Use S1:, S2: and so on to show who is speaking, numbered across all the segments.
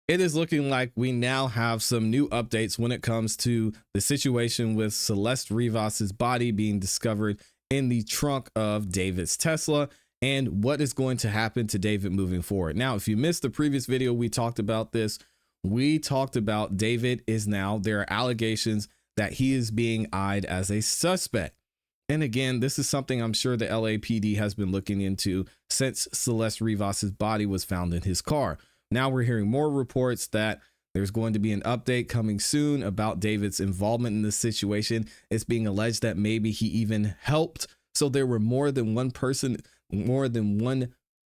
S1: It is looking like we now have some new updates when it comes to the situation with Celeste Rivas's body being discovered in the trunk of David's Tesla and what is going to happen to David moving forward. Now, if you missed the previous video, we talked about this. We talked about David is now, there are allegations that he is being eyed as a suspect. And again, this is something I'm sure the LAPD has been looking into since Celeste Rivas's body was found in his car. Now we're hearing more reports that there's going to be an update coming soon about David's involvement in this situation. It's being alleged that maybe he even helped. So there were more than one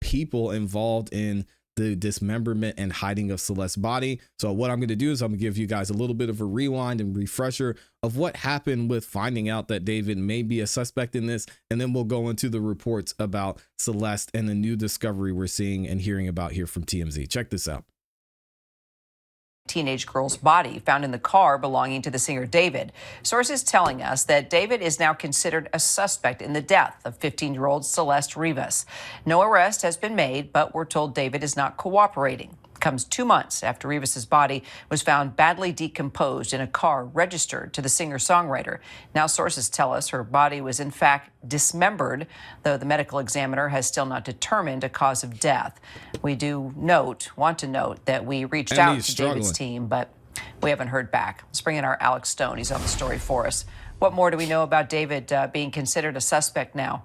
S1: people involved in the dismemberment and hiding of Celeste's body. So what I'm going to do is I'm going to give you guys a little bit of a rewind and refresher of what happened with finding out that David may be a suspect in this. And then we'll go into the reports about Celeste and the new discovery we're seeing and hearing about here from TMZ. Check this out.
S2: Teenage girl's body found in the car belonging to the singer David. Sources telling us that David is now considered a suspect in the death of 15-year-old Celeste Rivas. No arrest has been made, but we're told David is not cooperating. It comes 2 months after Rivas's body was found badly decomposed in a car registered to the singer-songwriter. Now sources tell us her body was in fact dismembered, though the medical examiner has still not determined a cause of death. We want to note that we reached out to David's team, but we haven't heard back. Let's bring in our Alex Stone. He's on the story for us. What more do we know about David being considered a suspect now?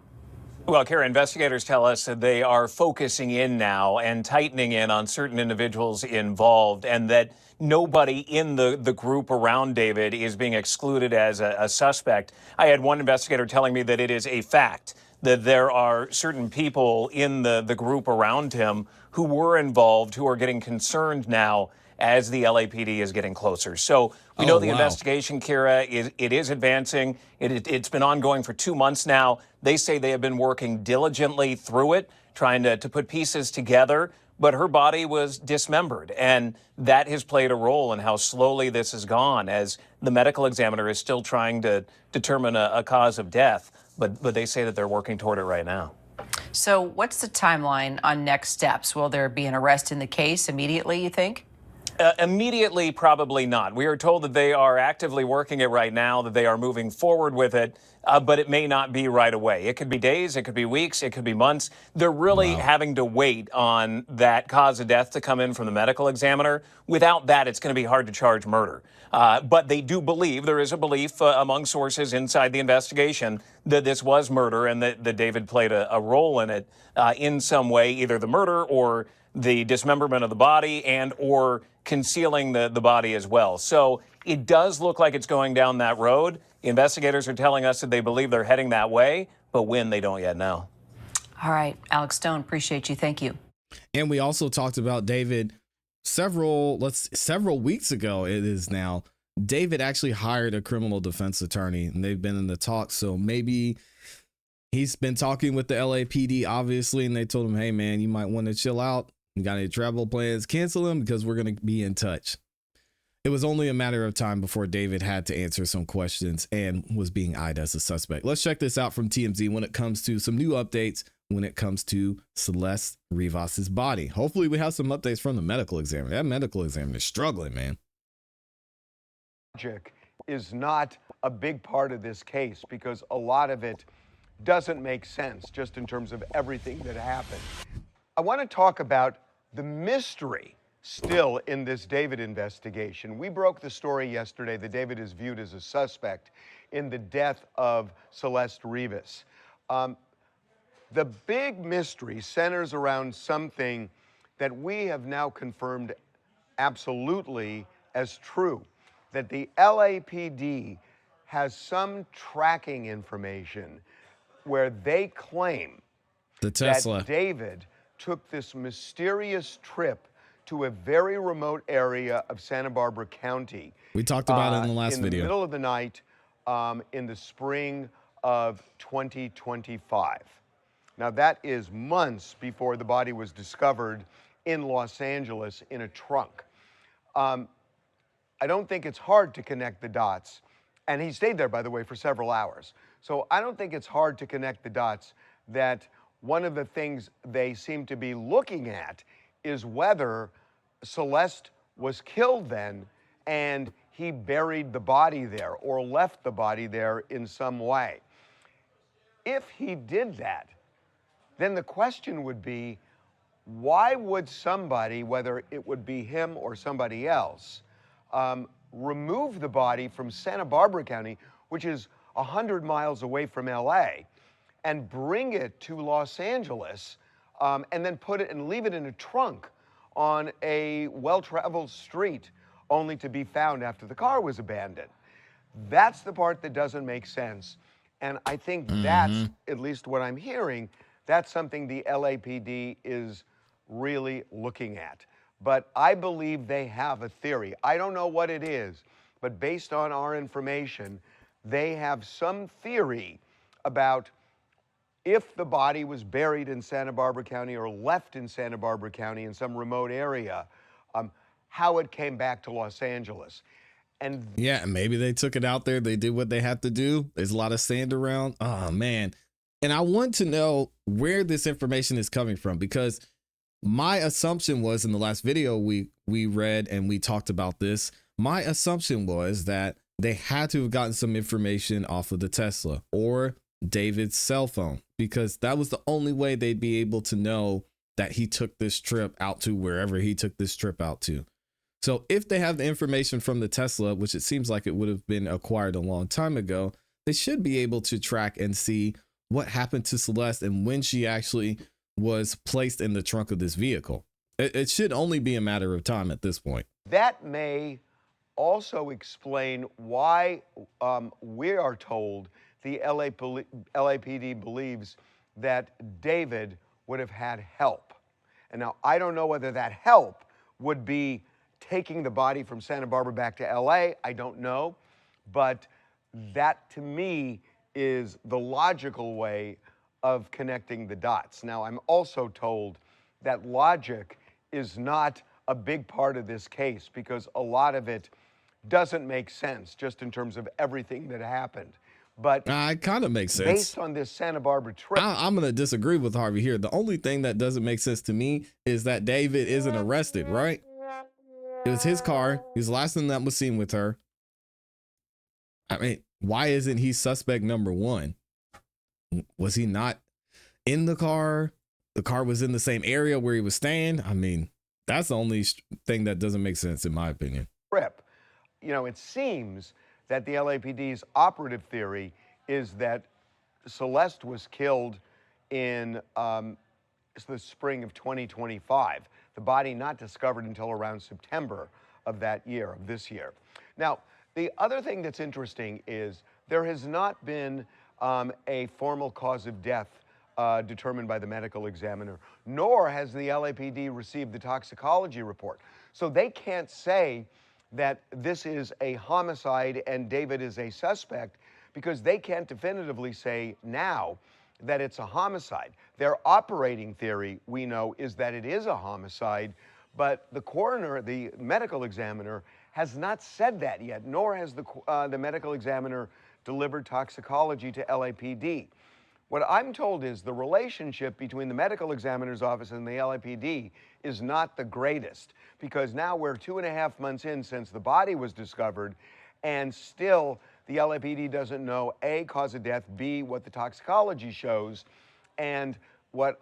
S3: Well, Kara, investigators tell us that they are focusing in now and tightening in on certain individuals involved, and that nobody in the group around David is being excluded as a suspect. I had one investigator telling me that it is a fact that there are certain people in the group around him who were involved, who are getting concerned now as the LAPD is getting closer. So we know the investigation, Kira, it is advancing. It's been ongoing for 2 months now. They say they have been working diligently through it, trying to put pieces together. But her body was dismembered, and that has played a role in how slowly this has gone, as the medical examiner is still trying to determine a cause of death. But they say that they're working toward it right now.
S2: So what's the timeline on next steps? Will there be an arrest in the case immediately, you think?
S3: Immediately, probably not. We are told that they are actively working it right now, that they are moving forward with it, but it may not be right away. It could be days, it could be weeks, it could be months. They're really having to wait on that cause of death to come in from the medical examiner. Without that, it's going to be hard to charge murder. But they do believe, there is a belief among sources inside the investigation that this was murder and that David played a role in it in some way, either the murder or the dismemberment of the body and or concealing the body as well. So it does look like it's going down that road. Investigators are telling us that they believe they're heading that way, but when, they don't yet know.
S2: All right, Alex Stone, appreciate you. Thank you.
S1: And we also talked about David several weeks ago. It is now. David actually hired a criminal defense attorney, and they've been in the talks. So maybe he's been talking with the LAPD, obviously, and they told him, hey, man, you might want to chill out. You got any travel plans? Cancel them because we're going to be in touch. It was only a matter of time before David had to answer some questions and was being eyed as a suspect. Let's check this out from TMZ when it comes to some new updates when it comes to Celeste Rivas's body. Hopefully we have some updates from the medical examiner. That medical examiner is struggling, man.
S4: Logic is not a big part of this case because a lot of it doesn't make sense just in terms of everything that happened. I want to talk about the mystery still in this David investigation. We broke the story yesterday that David is viewed as a suspect in the death of Celeste Rivas. The big mystery centers around something that we have now confirmed absolutely as true, that the LAPD has some tracking information where they claim that David took this mysterious trip to a very remote area of Santa Barbara County.
S1: We talked about it in the last video.
S4: In the middle of the night, in the spring of 2025. Now that is months before the body was discovered in Los Angeles in a trunk. I don't think it's hard to connect the dots. And he stayed there, by the way, for several hours. So I don't think it's hard to connect the dots that one of the things they seem to be looking at is whether Celeste was killed then, and he buried the body there or left the body there in some way. If he did that, then the question would be, why would somebody, whether it would be him or somebody else, remove the body from Santa Barbara County, which is 100 miles away from LA, and bring it to Los Angeles, and then put it and leave it in a trunk on a well-traveled street, only to be found after the car was abandoned? That's the part that doesn't make sense. And I think that's, at least what I'm hearing, that's something the LAPD is really looking at. But I believe they have a theory. I don't know what it is, but based on our information, they have some theory about if the body was buried in Santa Barbara County or left in Santa Barbara County in some remote area, how it came back to Los Angeles. And
S1: yeah, maybe they took it out there. They did what they had to do. There's a lot of sand around. Oh, man. And I want to know where this information is coming from, because my assumption was, in the last video we read and we talked about this, my assumption was that they had to have gotten some information off of the Tesla or David's cell phone, because that was the only way they'd be able to know that he took this trip out to wherever he took this trip out to. So if they have the information from the Tesla, which it seems like it would have been acquired a long time ago, they should be able to track and see what happened to Celeste and when she actually was placed in the trunk of this vehicle. It should only be a matter of time at this point.
S4: that may also explain why we are told the LAPD believes that David would have had help. And now I don't know whether that help would be taking the body from Santa Barbara back to LA. I don't know. But that, to me, is the logical way of connecting the dots. Now, I'm also told that logic is not a big part of this case, because a lot of it doesn't make sense just in terms of everything that happened. But
S1: it kind of makes sense.
S4: Based on this Santa Barbara trip.
S1: I'm going to disagree with Harvey here. The only thing that doesn't make sense to me is that David isn't arrested, right? It was his car. He was the last thing that was seen with her. I mean, why isn't he suspect number one? Was he not in the car? The car was in the same area where he was staying. I mean, that's the only thing that doesn't make sense, in my opinion.
S4: Trip. You know, it seems that the LAPD's operative theory is that Celeste was killed in the spring of 2025. The body not discovered until around September of that year, of this year. Now, the other thing that's interesting is there has not been a formal cause of death determined by the medical examiner, nor has the LAPD received the toxicology report. So they can't say that this is a homicide and David is a suspect, because they can't definitively say now that it's a homicide. Their operating theory, we know, is that it is a homicide, but the coroner, the medical examiner, has not said that yet, nor has the medical examiner delivered toxicology to LAPD. What I'm told is the relationship between the medical examiner's office and the LAPD is not the greatest, because now we're 2.5 months in since the body was discovered, and still the LAPD doesn't know A, cause of death, B, what the toxicology shows. And what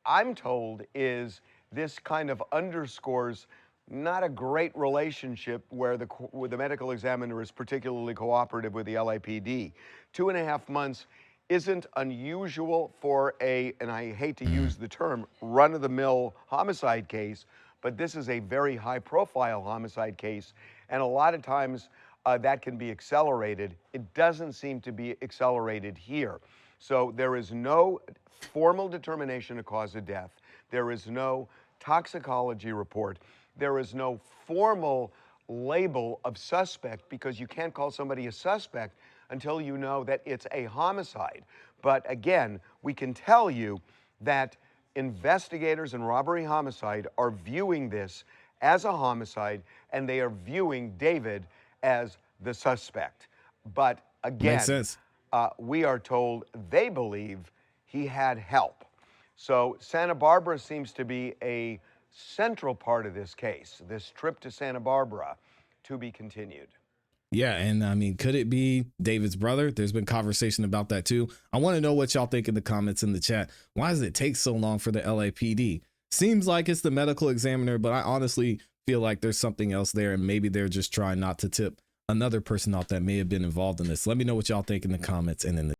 S4: I'm told is this kind of underscores not a great relationship where the medical examiner is particularly cooperative with the LAPD. 2.5 months isn't unusual for and I hate to use the term, run-of-the-mill homicide case, but this is a very high-profile homicide case, and a lot of times that can be accelerated. It doesn't seem to be accelerated here. So there is no formal determination of cause of death. There is no toxicology report. There is no formal label of suspect, because you can't call somebody a suspect until you know that it's a homicide. But again, we can tell you that investigators in robbery homicide are viewing this as a homicide, and they are viewing David as the suspect. But again,
S1: Makes sense.
S4: We are told they believe he had help. So Santa Barbara seems to be a central part of this case, this trip to Santa Barbara, to be continued.
S1: Yeah, and I mean, could it be David's brother? There's been conversation about that too. I want to know what y'all think in the comments in the chat. Why does it take so long for the LAPD? Seems like it's the medical examiner, but I honestly feel like there's something else there, and maybe they're just trying not to tip another person off that may have been involved in this. Let me know what y'all think in the comments and in the